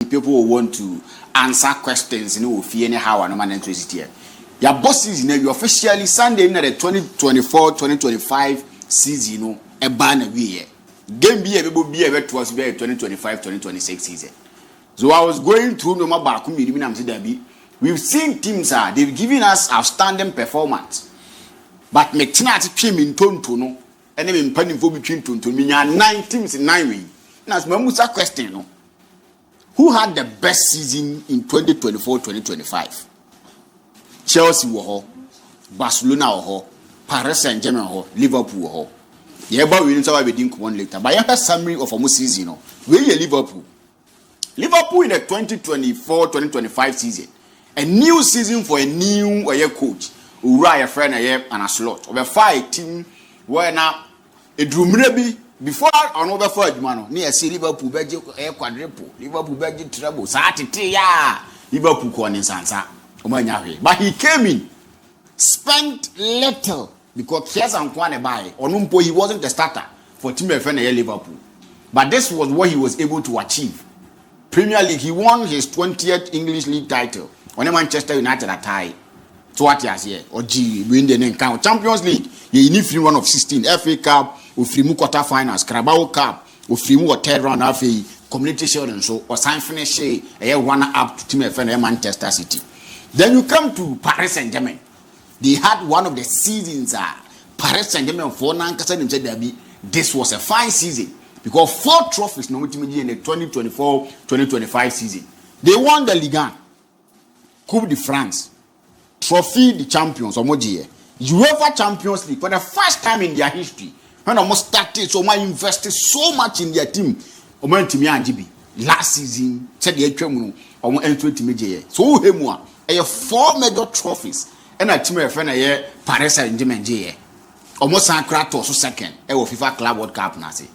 people will want to answer questions, you know, fear anyhow and no man interest here. Your bosses, you know, you officially Sunday in the 2024-2025 season, you know, a ban a year. Game be able to be a 2025-2026 season. So I was going through no more back. We've seen teams they've given us outstanding performance. But me tina ti twi me ntonto no ene me mpanimfo bi twi ntonto me nya 9 teams in 9 weeks. Now my musa question no, who had the best season in 2024-2025? Chelsea wo ho, Barcelona wo ho, Paris Saint-Germain wo ho, Liverpool wo ho. Ye ba we nso we din come later, but your summary of almost season no, we Liverpool in the 2024-2025 season, a new season for a new coach. Ura friend and a slot. Over 5 team where now a drumrebi before another 5 man. Near see Liverpool budget a quadruple, Liverpool budget treble, Saturday, Liverpool corning Sansa. But he came in, spent little because Kies and Kwane by Onumpo, he wasn't the starter for team friend Liverpool. But this was what he was able to achieve. Premier League, he won his 20th English League title on Manchester United at tie. So what years here or G win the encounter Champions League you need free one of 16 FA Cup or free quarter finals Carabao Cup or free third round FA Community Shield and so or sign finish a runner up to team FA Manchester City. Then you come to Paris Saint-Germain. They had one of the seasons Paris Saint-Germain for DIABY. This was a fine season because 4 trophies no in the 2024-2025 season. They won the Ligue 1, Coupe de France, Trophy the Champions or UEFA Champions League for the first time in their history. When almost started, so much invested so much in their team. Last season, said the HM or entry to media. So him one, 4 major trophies, and a team of friend Paris Saint-Germain. Almost San Kratos second, FIFA Club World Cup Nazi.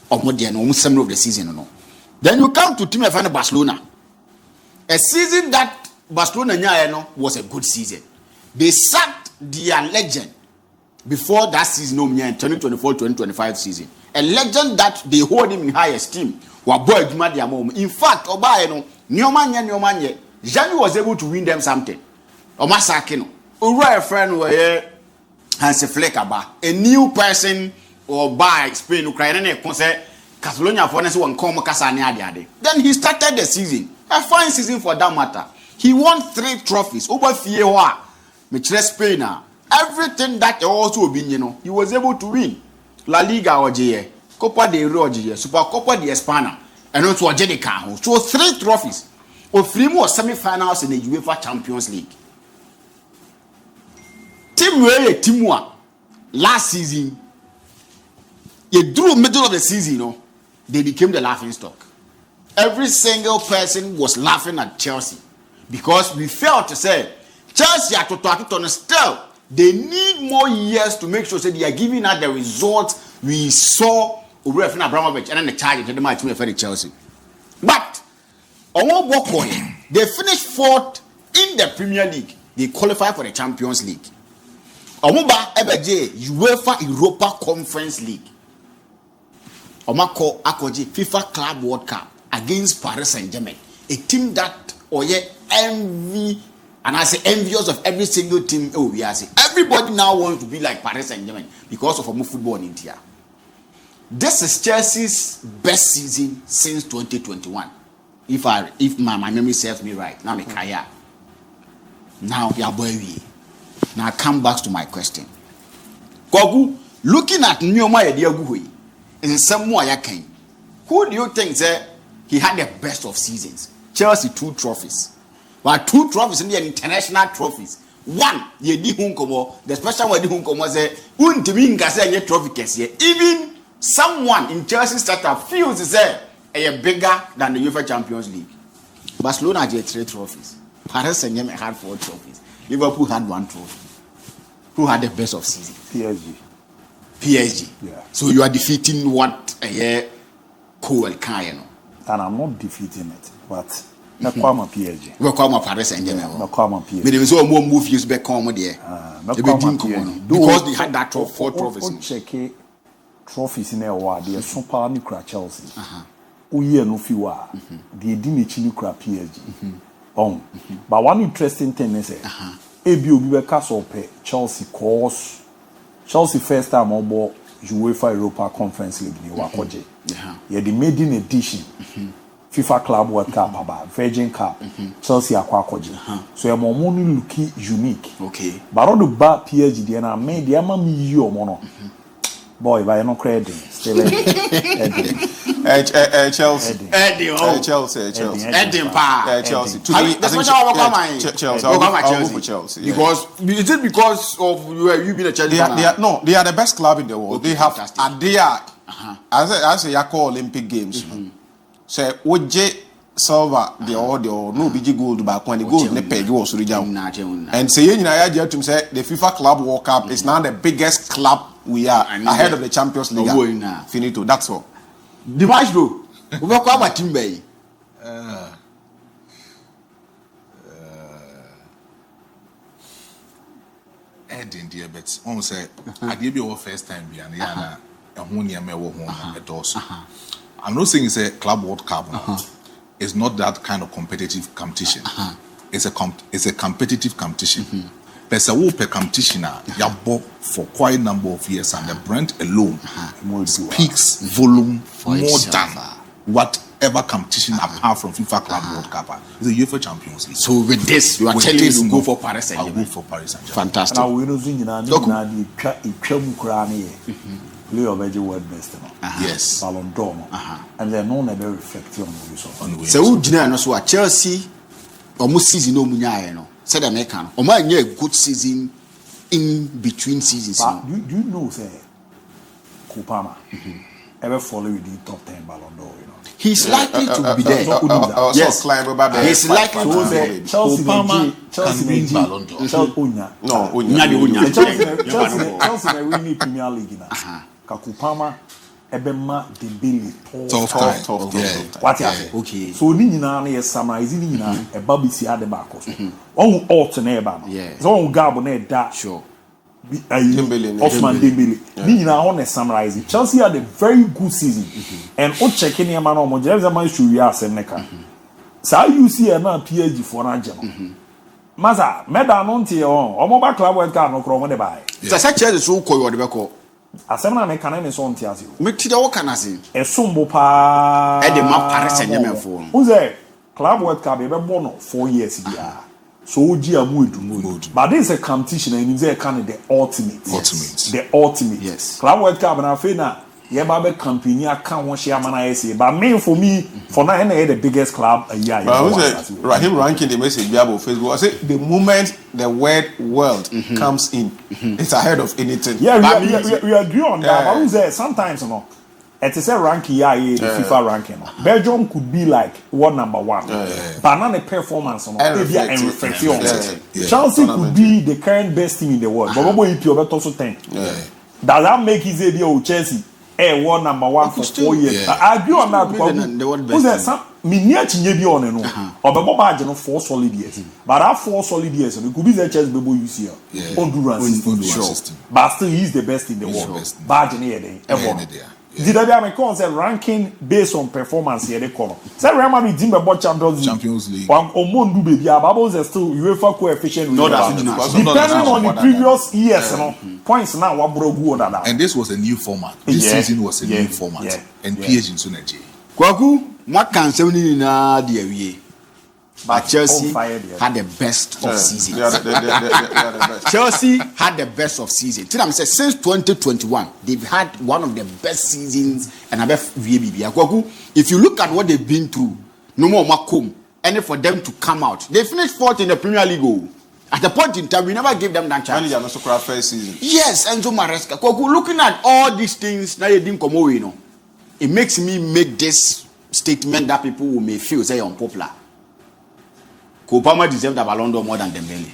Almost the almost summer of the season. No. Then you come to team of Barcelona. A season that Barcelona was a good season. They sacked their legend before that season, in 2024-2025 season. A legend that they hold him in high esteem. In fact, Nyomanye, Jami was able to win them something. Omasakino. Ura a friend were Hansi Fleckaba, a new person or by Spain, Ukraine, Catalonia for one come Casania. Then he started the season. A fine season for that matter. He won 3 trophies over Fakye, Spain. Everything that also been, he was able to win. La Liga or Copa del Rey, Super Copa de España, and also Jenica. So 3 trophies. Or 3 more semi-finals in the UEFA Champions League. Team 1 last season, they drew middle of the season, they became the laughing stock. Every single person was laughing at Chelsea. Because we felt to say, Chelsea are to still, they need more years to make sure that they are giving us the results we saw over Abramovich and then the charge to the match for Chelsea. But, they finished 4th in the Premier League. They qualified for the Champions League. Omuba Ebeje, UEFA Europa Conference League. Omako Akoji, FIFA Club World Cup against Paris Saint-Germain. A team that envy, and I say envious of every single team. Oh, we are saying everybody now wants to be like Paris Saint-Germain because of football in India. This is Chelsea's best season since 2021. If my memory serves me right. Now me kaya. Now yaboy. Now I come back to my question. Kogu, looking at Nyoma Ediaguhui, in some way who do you think he had the best of seasons? Chelsea 2 trophies. But 2 trophies in the international trophies. 1, ye di hunkomo, the special one di hunkomo say, untiminga say ye trophy kesiye. Even someone in Chelsea startup feels say a bigger than the UEFA Champions League. Barcelona had 3 trophies. Paris Saint-Germain had 4 trophies. Liverpool had 1 trophy. Who had the best of season? PSG. Yeah. So you are defeating what a year cool kind. And I'm not defeating it, but na kwama PSG. We kwama Paris Saint-Germain. Na kwama PSG. But there is more move use back home there. Because they had that 4 trophies. Check trophies in a award. They are super Chelsea. uye no fiwa the dini chini kura PSG but one interesting thing is ABOU be castle pe Chelsea course Chelsea first time obo UEFA Europa Conference League ni wakoje yeah the maiden edition FIFA Club World Cup about Virgin Cup Chelsea akwakoje so your momoni looky unique okay but all the bad PSG dey na me dey am me yi omo boy by no credit still Chelsea Chelsea pa Chelsea Chelsea because is it because of you being a Chelsea fan? They are the best club in the world. They have and they are as a call Olympic Games. So Oje silver the order no big gold back when the gold ne peg was original. And say you know to say the FIFA Club World Cup is now the biggest club we are ahead of the Champions League. Finito, that's all. The match bro. We go kwa team bay. Edin dear bet on say I give you first time be and yana and one year me wo home at also. I'm not saying it's a club World Cup. It's not that kind of competitive competition. It's a competitive competition. There's a whoop competition yabo for quite a number of years and the brand alone speaks volume more than whatever competition apart from FIFA Club World Cup. It's a UEFA Champions League. So with this, you are telling me to go for Paris Saint-Germain. I'll go for Paris Saint-Germain. Fantastic. Now we know play of the world best. Yes. Balon d'Or. And they're known to be reflecting on the result. So who did not know Chelsea almost season no munya no. Said American. Or my a good season in between seasons. But do you know say Kupama ever follow with the top 10 Balon d'Or, you know? He's likely to be there. Yes, he's likely to be there. Chelsea can win Balon d'Or. Chelsea they win Premier League now. Kakupama ebema Dembele tough. What you say? Okay. So ni nyina na summarize ni nyina e ba bi si ade ba koso. On alt na e ba no. So on gabo na e da. Sure. Osman Dembele. Ni nyina on summarize. Chelsea had a very good season. And o check in man o mo je man show we asem neka. Sa you see e na PSG for na je no. Maza, meda no ntie on. O mo ba club World Cup no kro mo de bai. Sa Chelsea so koyo de be ko. Asem na me kan na so ntie ase. Me ti da wo kan ase. Esumbo pa. E de ma Paris Saint-Germain for. Uze Club World Cup e be born 4 years dia. So oji amu edu. But this is a competition and you kind of the ultimate. The ultimate. Yes. Club World Cup na fe na ye ba be campaign account one share man say. But me for me for now the biggest club a year. Rahim ranking the message about Facebook. I say the moment the word world comes in, it's ahead of anything. Yeah, we agree on that. But say sometimes you know, it is a ranking the FIFA ranking. Belgium could be like world number 1. But not the performance and reflection. Chelsea could be the current best team in the world. But what you also 10. Does that make his idea Chelsea? World number 1 for 4 years. I agree on that because Miniature be on no. Or Baba 4 solid years. But that 4 solid years, it could be the Chelsea Bebo UCL. Honduras. But still he's the best in the world. Badge ever. Did I make a ranking based on performance here? They call. Say Real Madrid team about Champions League. One Omondu baby, Babos is still UEFA coefficient. No, that's depending on the previous years, you know, points now what broke that. And this was a new format. This season was a new format. And PSG in Suneji. Kwaku, what can 70 na DIABY? But Chelsea had the best of seasons. Chelsea had the best of seasons. Since 2021, they've had one of the best seasons and I bet VABB. If you look at what they've been through, no more Macomb, and for them to come out, they finished 4th in the Premier League. At the point in time, we never gave them that chance. First season. Yes, Enzo Maresca. Looking at all these things, now you didn't come away, you know. It makes me make this statement that people may feel say unpopular. Kopama deserves the Balon d'Or more than Dembele.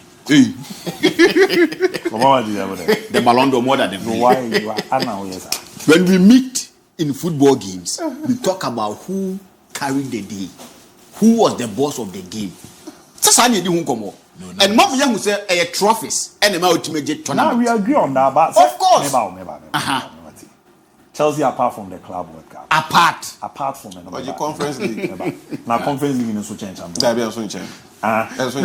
Kopama deserves the Balon d'Or more than Dembele. Why? When we meet in football games, we talk about who carried the day, who was the boss of the game. And Mom Young say trophies and the ultimate tournament. Now we agree on that, but of course. Chelsea apart from the Club World Cup. Apart from it. But the Conference League. Now Conference League is so change. That be also change. And is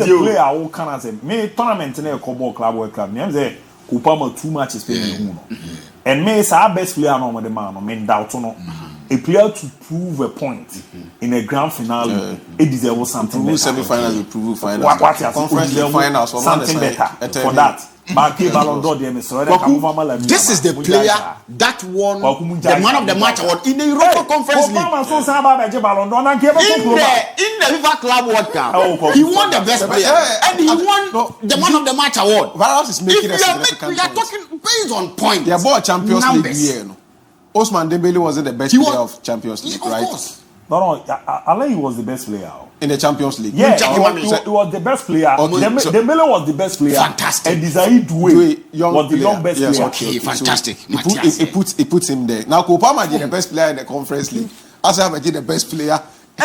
a player who can say me tournament in a Club World Cup. Me say Kupama too much is playing. And me is our best player no the man. Me doubt no. A player to prove a point in a grand finale, it deserves something better. Semi-finals will prove finals. What Conference League finals something better for that. Balon d'Or, this is the player that won the man of the match award in the Europa Conference League. In the FIFA Club World Cup, he won the best player and he won the man of the match award. We are talking based on points. They bought Champions League year. Osman Dembele wasn't the best player of Champions League, right? Of course. No, Alain was the best player in the Champions League. Yeah, he was the best player. Dembele was the best player. Fantastic. And Desiree Doué was the young best player. Okay, fantastic. He puts him there. Now, Kopama did the best player in the Conference League. Asaf did the best player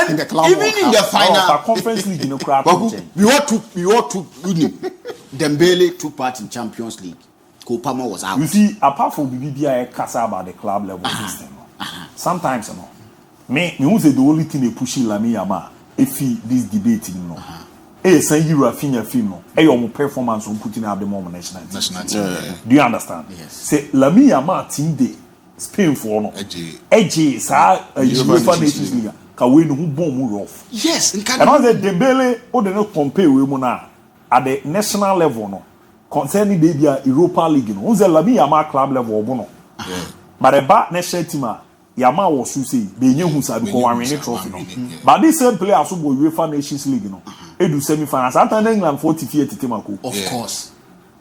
in the Club. Even in the final, Conference League, crap. We ought to win. Dembele took part in Champions League. Kopama was out. You see, apart from BBI, Kasa about the club level system. Sometimes, me who say the only thing they push Lami Yama if this debate say you Rafinha film no your performance on putting up the moment national team. Do you understand? Yes. Say Lami Yama team day Spain for no edge sa UEFA Nations League ka we no bomb rough. Yes, and all the Dembele o de no compare we mu na at the national level no concerning the Europa League no say Lami Yama club level obo no. But the back national team Yama was to say, they knew who said one winning trophy. But this same player also go UEFA Nations League, do semi-finals. After England 40-50 Timako. Of course.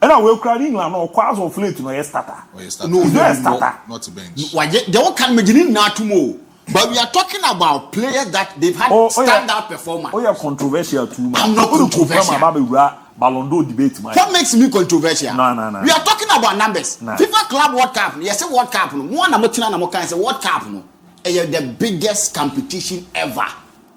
And I will cry England or quite of late to starter. No, starter. Not a bench. They won't come imagine not tomorrow. But we are talking about players that they've had standout performance. Oh, yeah, controversial too much. I'm not controversial. Balon d'Or debate. What makes me controversial? No. We are talking about numbers. FIFA Club World Cup. Yes, World Cup. One number two, number can say World Cup. The biggest competition ever.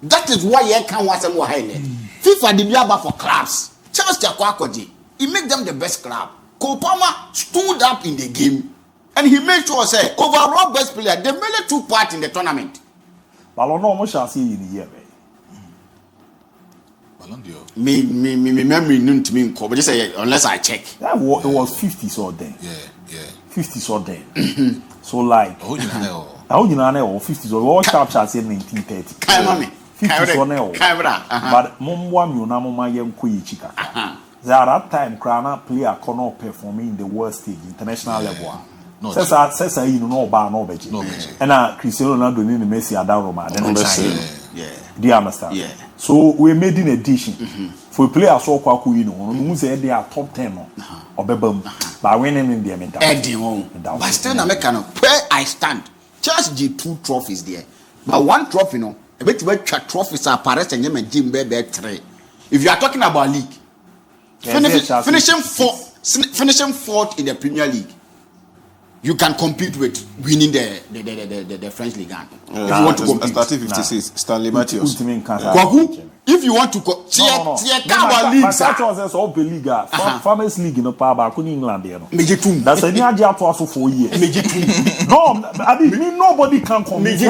That is why you can't watch them more highly. FIFA did not for clubs. Chelsea Akwakoji. He made them the best club. Kopama stood up in the game, and he made sure say overall best player. They merely took part in the tournament. Balon d'Or shall see in the year. Me memory known to me but just say unless I check. It was 50s or then. Yeah. 50s or then. So like Oh, you know, 50s or World Cup shall say 1930. 50s or now. But Mumwa Munama Yam Kuichika. There at that time Krana player cannot perform in the world stage, international level. Says you know bar no beji. And Cristiano Ronaldo in the Messi Adaroma, then do you understand? Yeah. So we made an addition. For a player so kwaku who say they are top 10 or bebum by winning in the mental. But still American where I stand. Just G2 trophies there. But one trophy a bit where trophies are Paris and Yemen Jim Bebe 3. If you are talking about league, finishing fourth in the Premier League, you can compete with winning the French League. If you want to compete, starting 56, Stanley Matthews. If you want to go, Farmers League in the power in England. That's a new idea to us for 4 years. No, I mean nobody can compete.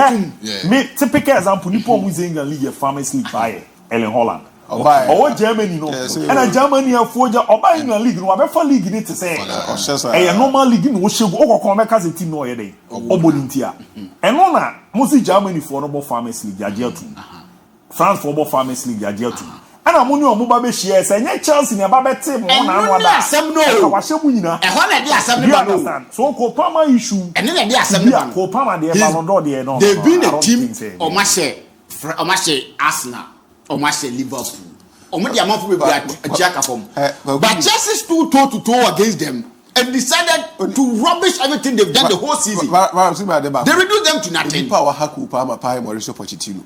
Me typical example, Nippon was England League Farmers League by Ellen Holland. Or Germany, no, and Germany have forged or buying England League, no, I league in it to say a normal league in which you come back as a team no day or Bolintia. And no, mostly Germany for no Farmers League, Yajetu. France for Farmers League, Yajetu. And I'm only on Mubabe shares and yet Chelsea in a Babette team. So Kopama issue and then they are Kopama, the Balon d'Or, they've been a team or Marseille, Arsenal. Or Marseille, Liverpool. Or maybe I'm off with a jack from. But Chelsea stood toe to toe against them and decided to rubbish everything they've done the whole season. They reduced them to nothing. Power Haku Pama Pai Mauricio Pochettino.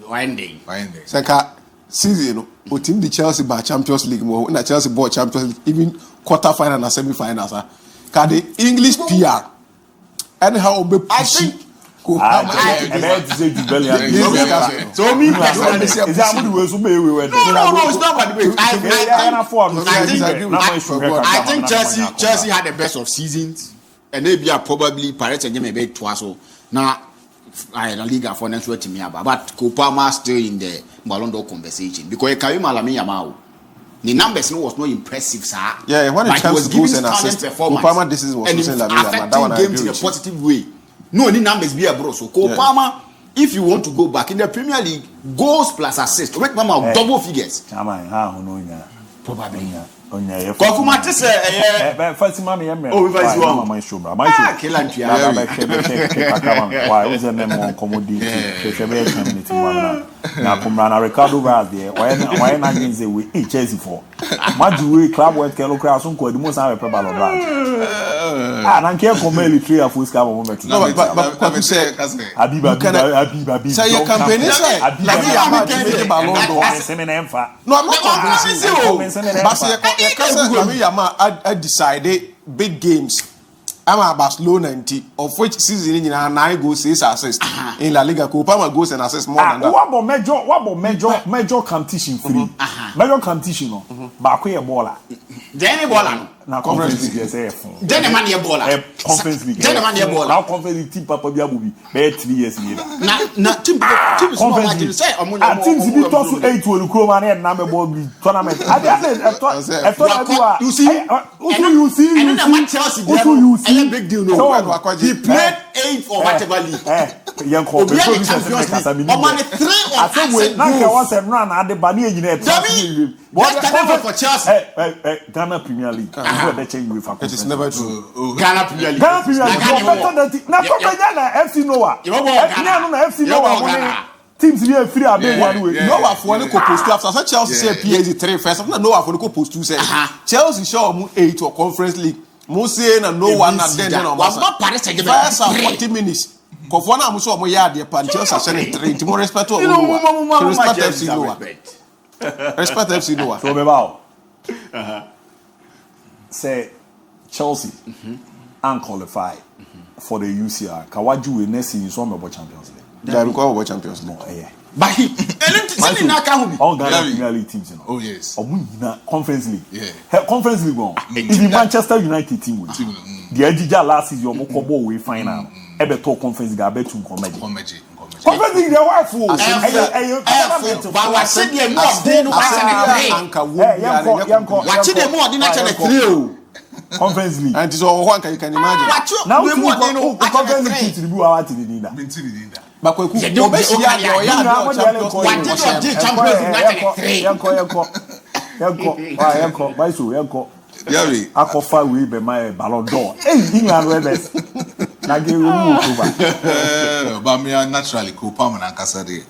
One day. Saka season, who team the Chelsea by Champions League more, not Chelsea bought Champions League, even quarter final and semi finals. Can the English PR anyhow be pushing? So me personally, is that no, it's not about the I think Chelsea had the best of seasons. and maybe probably Paris and Jimmy Bay Twasso. Now, I La Liga for next week to me about, but Kopama still in the Balon d'Or conversation because Karim Alami Yamau. The numbers was not impressive, sir. Yeah, when it comes to goals and assists, Kopama this is what and saying that one games in a positive way. No, any numbers be a bro. So Kopama, if you want to go back in the Premier League, goals plus assists, make mama double figures. Probably. Kokuma te say first mama yem. Oh, we first one. My show, bro. My show. Kilantia. Why is there more commodity? Community one now. Kumrana Ricardo Vaz there. Why not say we each Chelsea for? Madu club work Kelo Cross on the most have a Balon. Ah, I can't come early 3 or 4 scam moment. No, but you say Abiba. Say your campaign is No, I'm not convincing. But I decided big games. I'm a Barcelona of which season in 9 goals 6 assists in La Liga. Kopama goes and assists more than that. What about major competition free? Major competition no. Back here baller. Then baller. Now conference league yes. Then a man here baller. Conference league. Then a man here baller. Now conference league team Papa Biabubi. Be 3 years later. Na team conference league say omo. Teams be toss 8 to Ukraine and na me ball tournament. You see. And then Chelsea there. Big deal no. He played 8 or whatever league. Yanko be so I think we now was a run at the Bani engineer. What can for Chelsea? Ghana Premier League. It is never true. Ghana Premier League. Ghana Premier League. Now Ghana FC Noah. FC Noah. Teams here free are being one way. Noah for one post two after Chelsea say PSG 3 first. Noah for the post 2 say Chelsea show 8 or Conference League. Mose and no one at then was not Paris first 40 minutes. Kofona amuso omo ya de pan Chelsea say 3. Timo respect to respect FC Noah. Respect FC Noah. So beba. Say Chelsea unqualified for the UCR. Kawaju we next season so about Champions League. They require about Champions League. But he na ka hu. All Ghana Premier League teams, you know. Oh yes. Omuna Conference League. Yeah. Conference League one. If Manchester United team with. The Ejija last season omo kobo we final. Ebe to Conference League abetu comedy. Conference League dey work for. But what said you no dey no Yanko. What dey more dey na channel 3 o. Conference League. And so one you can imagine. Now we want Conference League to be our team leader. But we could go back here. Yanko. Akofa we be my Balon d'Or. Hey, England rebels. Na give you over. But me naturally Kopama and Kasade.